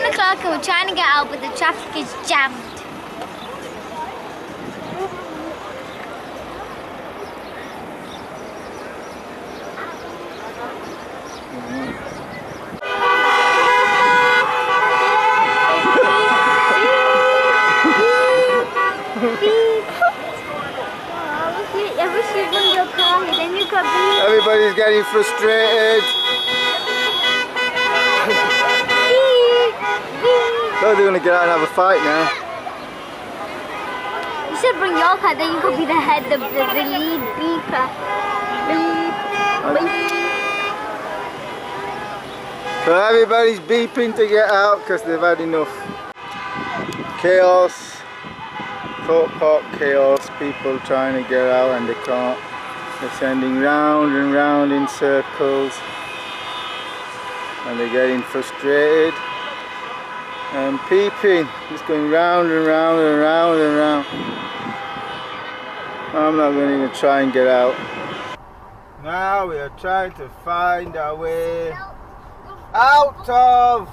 o'clock and we're trying to get out, but the traffic is jammed. I wish you'd run your car, then you could be... Everybody's getting frustrated. So they're going to get out and have a fight now. You should bring your car, then you could be the head, the lead beeper. Beep. So everybody's beeping to get out because they've had enough. Chaos. Thorpe Park chaos. People trying to get out and they can't. They're sending round and round in circles. And they're getting frustrated. And peeping. Just going round and round and round and round. I'm not going to even try and get out. Now we are trying to find our way out of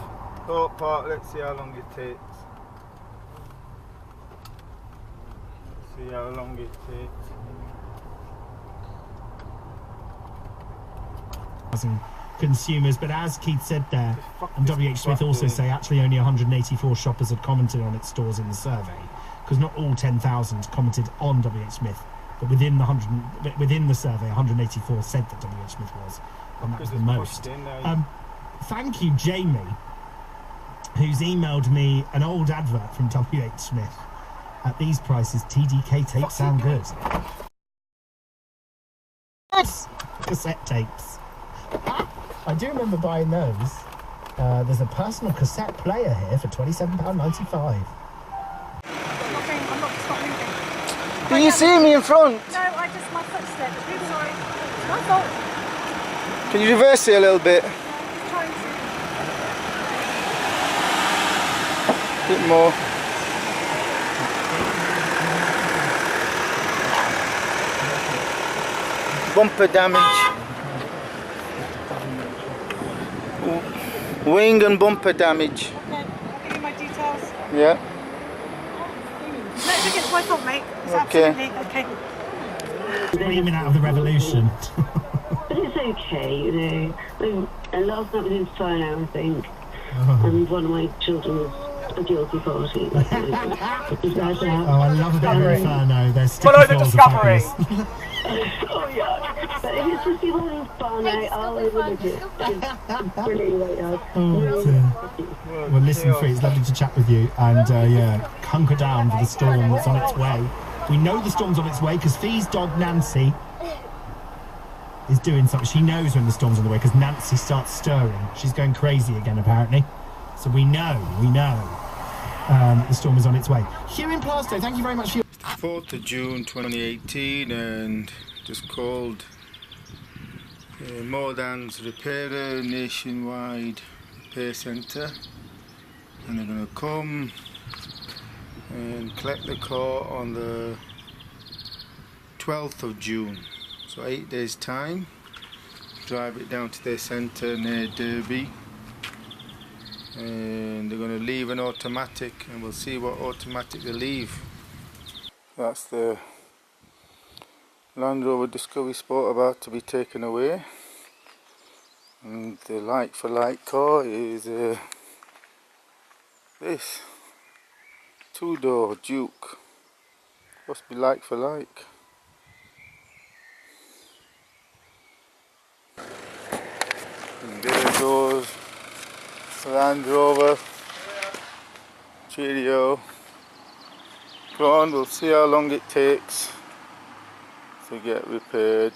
Thorpe Park. Let's see how long it takes. See how long it takes. Consumers, but as Keith said there, and WH Smith also say actually only 184 shoppers had commented on its stores in the survey, because not all 10,000 commented on WH Smith, but within the survey 184 said that WH Smith was, and that was the most. Thank you, Jamie, who's emailed me an old advert from WH Smith. At these prices, TDK tapes sound good. Yes! Cassette tapes. I do remember buying those. There's a personal cassette player here for £27.95. I'm not stopping moving. Do you see me in front? No, my footsteps. Really sorry. It's my fault. Can you reverse it a little bit? I'm trying to. A bit more. Bumper damage. Wing and bumper damage. Okay, I'll give you my details. Yeah. No, it's my fault, mate. It's Okay. absolutely okay. Screaming out of the revolution. But it's okay, you know. Last night was Inferno, I think. And one of my children was a guilty party. Oh, I love a bit of Inferno. There's sticky Follow the floors discovery. of happiness. Oh yeah. But if it's just people having fun, I'll admit it. It's brilliant right now. Well, listen, Free, it's lovely to chat with you. And yeah, hunker down for the storm that's on its way. We know the storm's on its way because Fee's dog Nancy is doing something. She knows when the storm's on the way because Nancy starts stirring. She's going crazy again, apparently. So we know the storm is on its way. Hugh in Plasto, thank you very much for your... 4th of June 2018, and just called MoreThan's repairer nationwide repair centre, and they're going to come and collect the car on the 12th of June, so 8 days time. Drive it down to their centre near Derby, and they're going to leave an automatic, and we'll see what automatic they leave. That's the Land Rover Discovery Sport about to be taken away, and the like-for-like car is this 2-door Duke. Must be like-for-like. And there goes Land Rover. Cheerio. Go on, we'll see how long it takes to get repaired.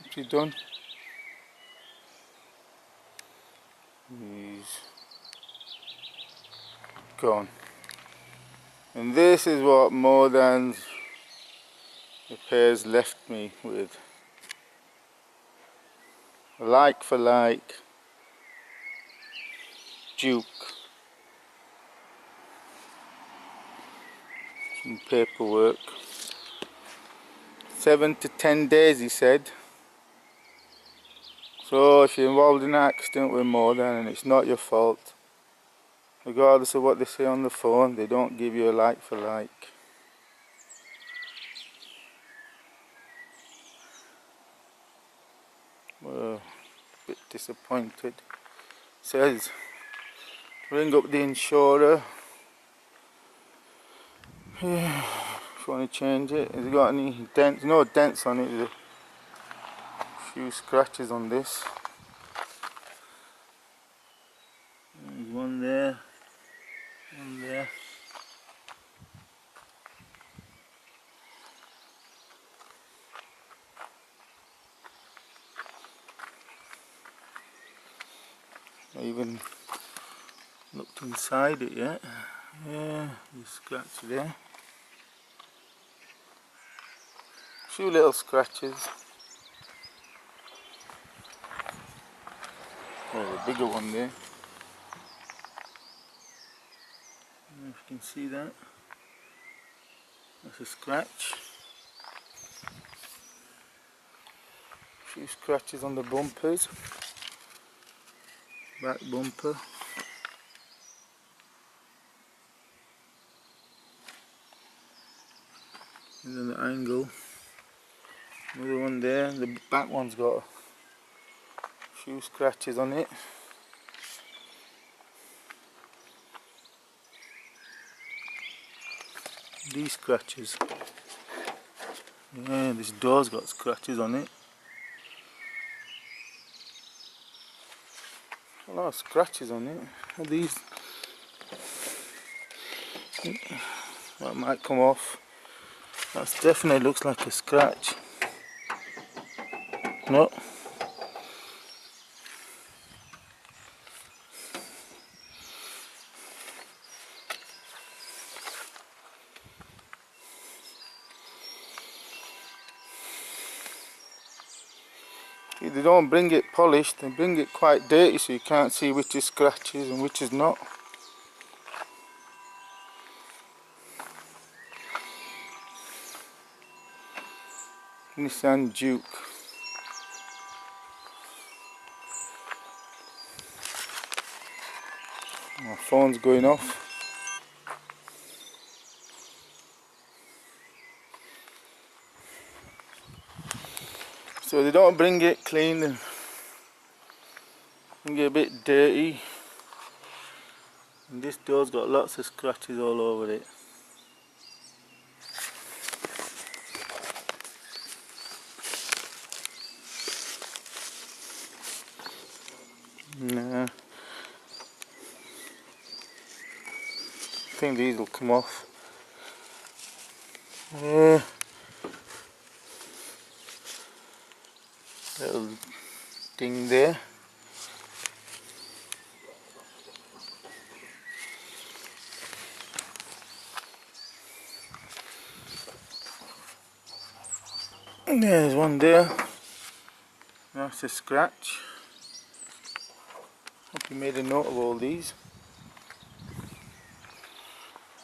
Is he done? He's gone. And this is what MoreThan's repairs left me with. Like for like Duke. some paperwork. 7 to 10 days, he said. So if you're involved in an accident with MoreThan and it's not your fault, regardless of what they say on the phone, they don't give you a like for like. Well, a bit disappointed. Says ring up the insurer. Yeah, if you want to change it. Has it got any dents? No dents on it. There's a few scratches on this. There's one there, one there. I even looked inside it yet. Yeah, there's a scratch there. A few little scratches. Oh, a bigger one there. I don't know if you can see that. That's a scratch. A few scratches on the bumpers. Back bumper. And then the angle. Another one there. The back one's got a few scratches on it. These scratches. Yeah, this door's got scratches on it. A lot of scratches on it. Are these? That might come off. That definitely looks like a scratch. No. They don't bring it polished, they bring it quite dirty so you can't see which is scratches and which is not. Nissan Duke. My phone's going off. So they don't bring it clean, they bring it a bit dirty. And this door's got lots of scratches all over it. Nah. I think these will come off. Little ding there. And there's one there. That's a scratch. Hope you made a note of all these.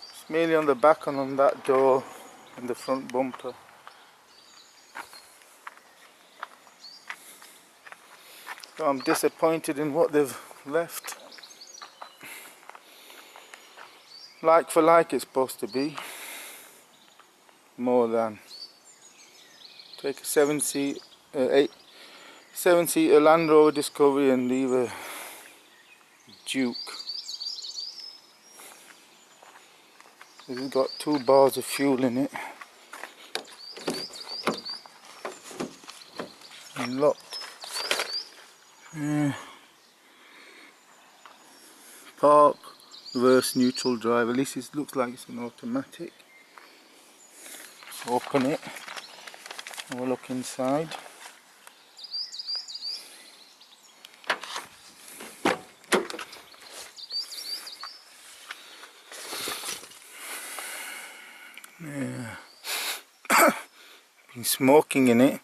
It's mainly on the back and on that door and the front bumper. So I'm disappointed in what they've left. Like for like it's supposed to be. MoreThan. Take a 7-seater Land Rover Discovery and leave a Duke. This has got 2 bars of fuel in it. And locked. Park, reverse, neutral drive. At least it looks like it's an automatic. Let's open it. Have a look inside. Yeah. Been smoking in it.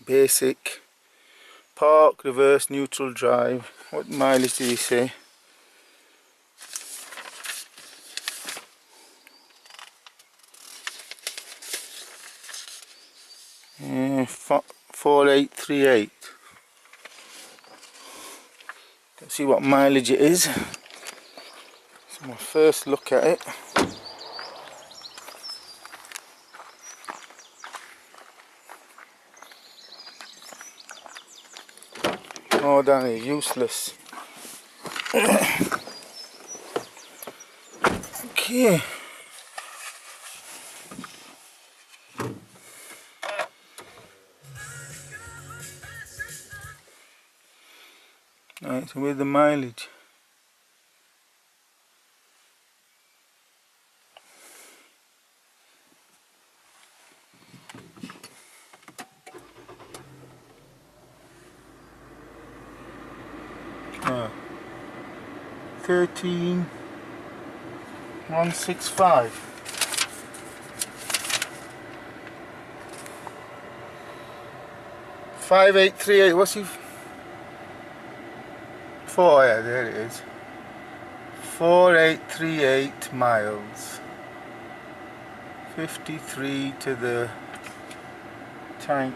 Basic. Park, reverse, neutral drive. What mileage did he say? 4838. Let's see what mileage it is. So my first look at it. MoreThan is useless. Okay. Right, so where's the mileage? Oh, 13,165. 5838. What's he? 4, yeah, there it is. 4838 miles. 53 to the tank.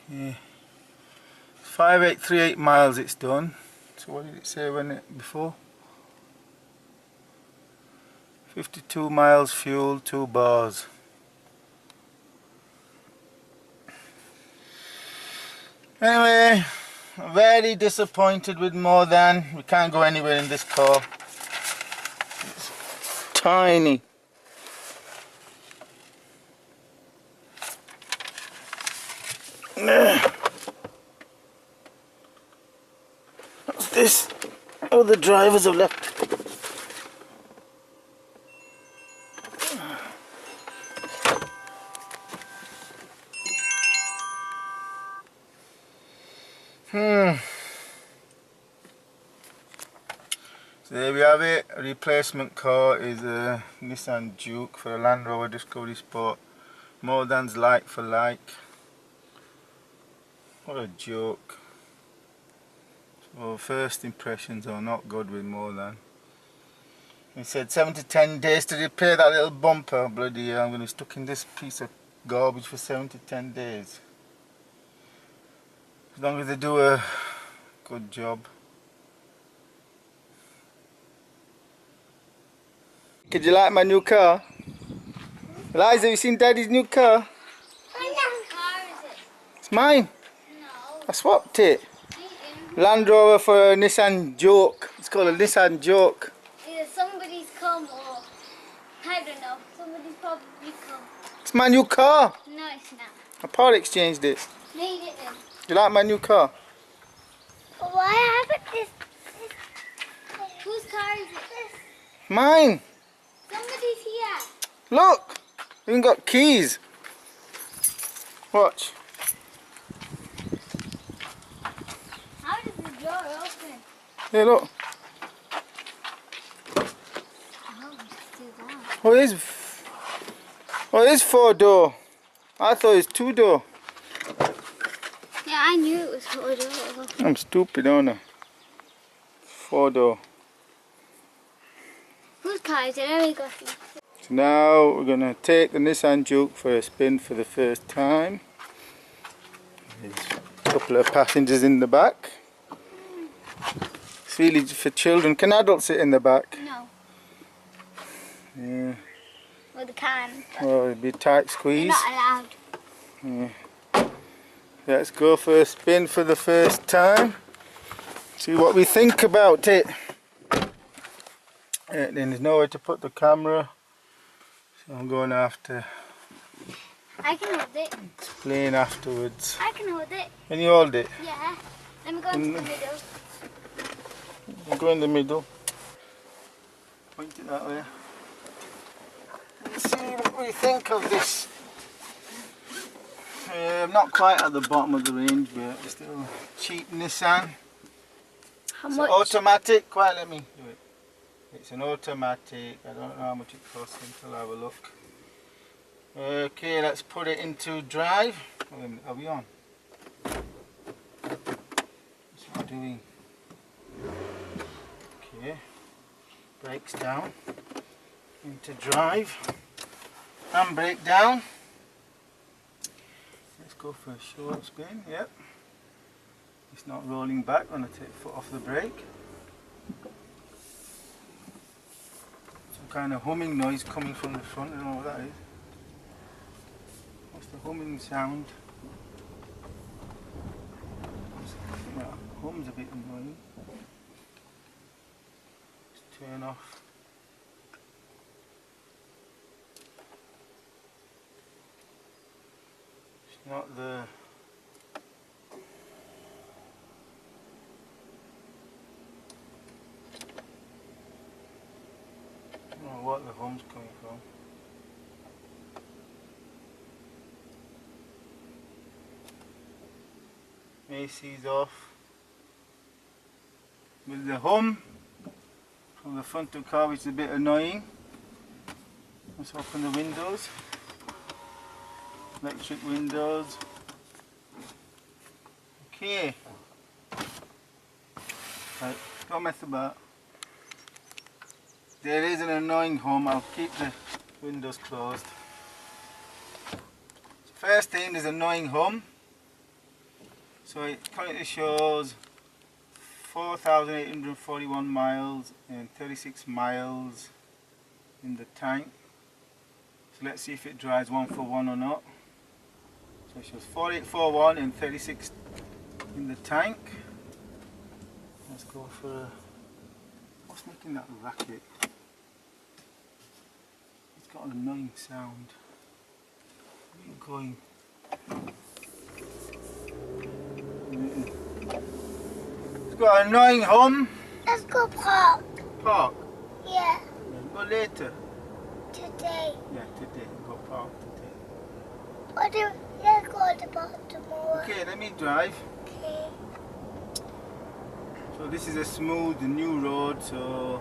Yeah. 5838 miles it's done. So what did it say when it before? 52 miles fuel, 2 bars. Anyway, I'm very disappointed with MoreThan. We can't go anywhere in this car. It's tiny. What's this? Oh, the drivers have left. So there we have it. A replacement car is a Nissan Juke for a Land Rover Discovery Sport. MoreThan's like for like. What a joke. So first impressions are not good with MoreThan. He said 7 to 10 days to repair that little bumper. Bloody hell, I'm going to be stuck in this piece of garbage for 7 to 10 days. As long as they do a good job. Did you like my new car? Eliza, have you seen Daddy's new car? What car is it? It's mine. No. I swapped it. Land Rover for a Nissan Juke. It's called a Nissan Juke. Either somebody's come or I don't know. Somebody's probably come. It's my new car. No, it's not. I part exchanged it. No, you didn't. You like my new car? Why haven't this? Whose car is it? Mine. Somebody's here. Look. We even got keys. Watch. How does the door open? Hey, look. Oh, just do that. Oh, it is 4-door. I thought it was 2-door. Yeah, I knew it was 4-door. I'm stupid, aren't I? 4-door. Whose car is it? Let me go see. So now we're going to take the Nissan Juke for a spin for the first time. There's a couple of passengers in the back. It's really for children. Can adults sit in the back? No. Yeah. Well, they can. Well, it'd be a tight They're squeeze. not allowed. Yeah. Let's go for a spin for the first time. See what we think about it. Then there's nowhere to put the camera, so I'm going to have to I can hold it. explain afterwards. I can hold it. Can you hold it? Yeah. Let me go into the middle. You go in the middle. Point it that way. Let's see what we think of this. I'm not quite at the bottom of the range, but still cheap Nissan. How It's much? automatic. Quite let me do it. It's an automatic. I don't know how much it costs until I have a look. Okay, let's put it into drive. Are we on? What's it doing? Okay. brakes down into drive, handbrake down. Let's go for a short spin. Yep, it's not rolling back when I take foot off the brake. Some kind of humming noise coming from the front. I don't know what that is. What's the humming sound? Yeah, hum's a bit annoying. Let's turn off. It's not the I don't know what the hum's coming from. AC's off. With the hum from the front of the car, which is a bit annoying. Let's open the windows. Electric windows. Okay. Right, don't mess about. There is an annoying hum. I'll keep the windows closed. First thing is annoying hum. So it currently shows 4,841 miles and 36 miles in the tank. So let's see if it drives 1 for 1 or not. So it shows 4841 and 36 in the tank. Let's go for a... What's making that racket? It's got an annoying sound. Where are you going? It's got an annoying hum. Let's go park. Park? Yeah, Go later. today. Yeah, today. Go park today. What do let's go to park tomorrow? Okay, let me drive. Okay. So this is a smooth new road, so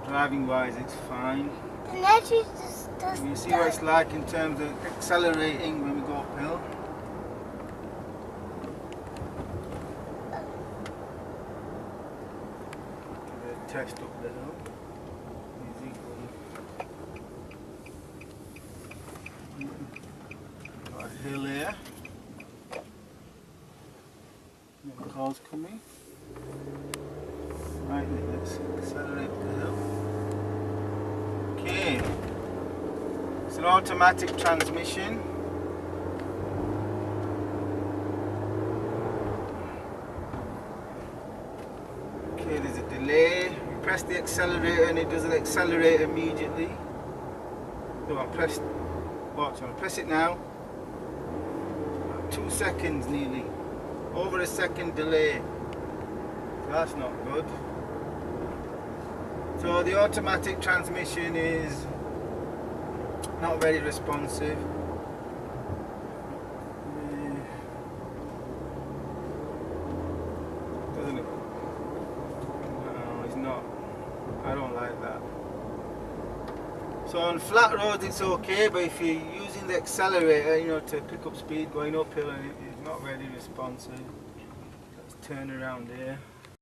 driving wise it's fine. And let's use the You see what it's like in terms of accelerating when we go uphill. Test up there now. Easy going. Got a hill here. No cars coming. Right, let's accelerate the hill. Okay. It's an automatic transmission. Okay, there's a delay. You press the accelerator and it doesn't accelerate immediately. So I press, watch, I'll press it now. 2 seconds nearly. Over a second delay. So that's not good. So the automatic transmission is not very responsive. Doesn't it? No, it's not. I don't like that. So on flat roads it's okay, but if you're using the accelerator, you know, to pick up speed going uphill, and it's not very responsive. Let's turn around here.